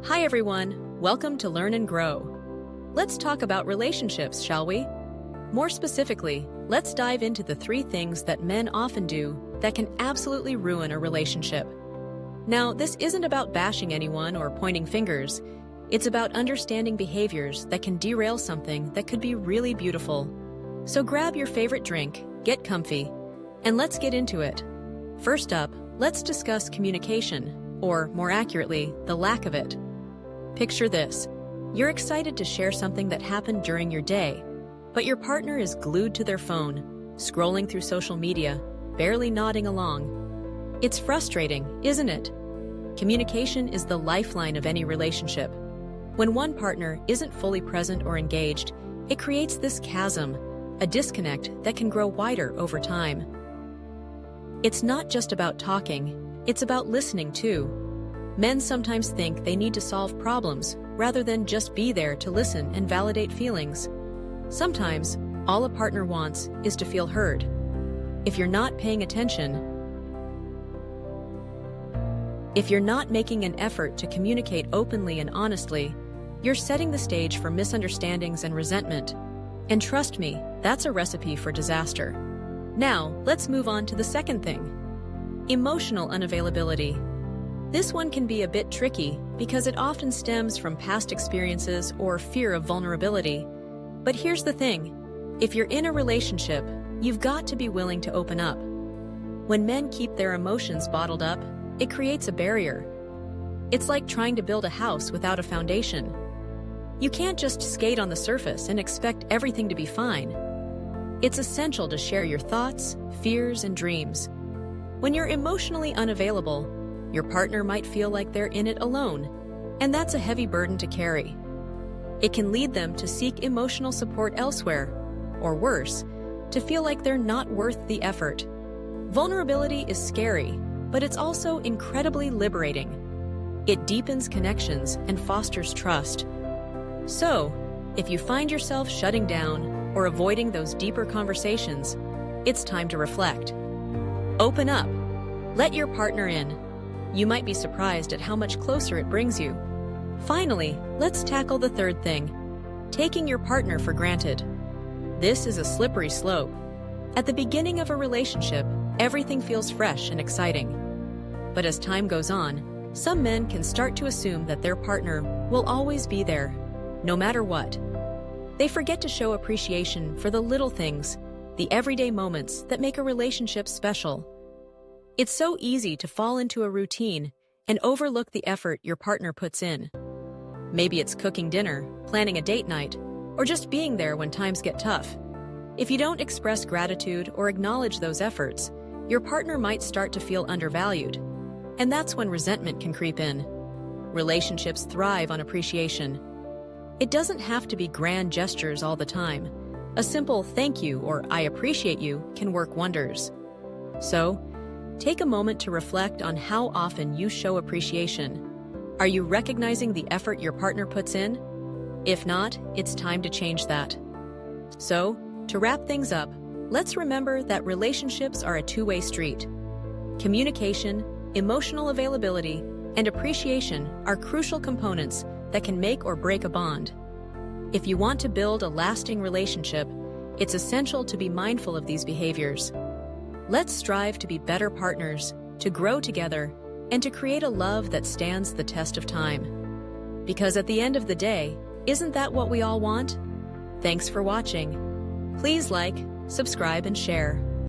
Hi everyone, welcome to Learn and Grow. Let's talk about relationships, shall we? More specifically, let's dive into the 3 things that men often do that can absolutely ruin a relationship. Now, this isn't about bashing anyone or pointing fingers. It's about understanding behaviors that can derail something that could be really beautiful. So grab your favorite drink, get comfy, and let's get into it. First up, let's discuss communication, or more accurately, the lack of it. Picture this. You're excited to share something that happened during your day, but your partner is glued to their phone, scrolling through social media, barely nodding along. It's frustrating, isn't it? Communication is the lifeline of any relationship. When one partner isn't fully present or engaged, it creates this chasm, a disconnect that can grow wider over time. It's not just about talking, it's about listening too. Men sometimes think they need to solve problems rather than just be there to listen and validate feelings. Sometimes, all a partner wants is to feel heard. If you're not paying attention, if you're not making an effort to communicate openly and honestly, you're setting the stage for misunderstandings and resentment. And trust me, that's a recipe for disaster. Now, let's move on to the second thing. Emotional unavailability. This one can be a bit tricky because it often stems from past experiences or fear of vulnerability. But here's the thing. If you're in a relationship, you've got to be willing to open up. When men keep their emotions bottled up, it creates a barrier. It's like trying to build a house without a foundation. You can't just skate on the surface and expect everything to be fine. It's essential to share your thoughts, fears, and dreams. When you're emotionally unavailable, your partner might feel like they're in it alone, and that's a heavy burden to carry. It can lead them to seek emotional support elsewhere, or worse, to feel like they're not worth the effort. Vulnerability is scary, but it's also incredibly liberating. It deepens connections and fosters trust. So, if you find yourself shutting down or avoiding those deeper conversations, it's time to reflect. Open up. Let your partner in. You might be surprised at how much closer it brings you. Finally, let's tackle the third thing, taking your partner for granted. This is a slippery slope. At the beginning of a relationship, everything feels fresh and exciting. But as time goes on, some men can start to assume that their partner will always be there, no matter what. They forget to show appreciation for the little things, the everyday moments that make a relationship special. It's so easy to fall into a routine and overlook the effort your partner puts in. Maybe it's cooking dinner, planning a date night, or just being there when times get tough. If you don't express gratitude or acknowledge those efforts, your partner might start to feel undervalued. And that's when resentment can creep in. Relationships thrive on appreciation. It doesn't have to be grand gestures all the time. A simple thank you or I appreciate you can work wonders. So, take a moment to reflect on how often you show appreciation. Are you recognizing the effort your partner puts in? If not, it's time to change that. So, to wrap things up, let's remember that relationships are a two-way street. Communication, emotional availability, and appreciation are crucial components that can make or break a bond. If you want to build a lasting relationship, it's essential to be mindful of these behaviors. Let's strive to be better partners, to grow together, and to create a love that stands the test of time. Because at the end of the day, isn't that what we all want? Thanks for watching. Please like, subscribe, and share.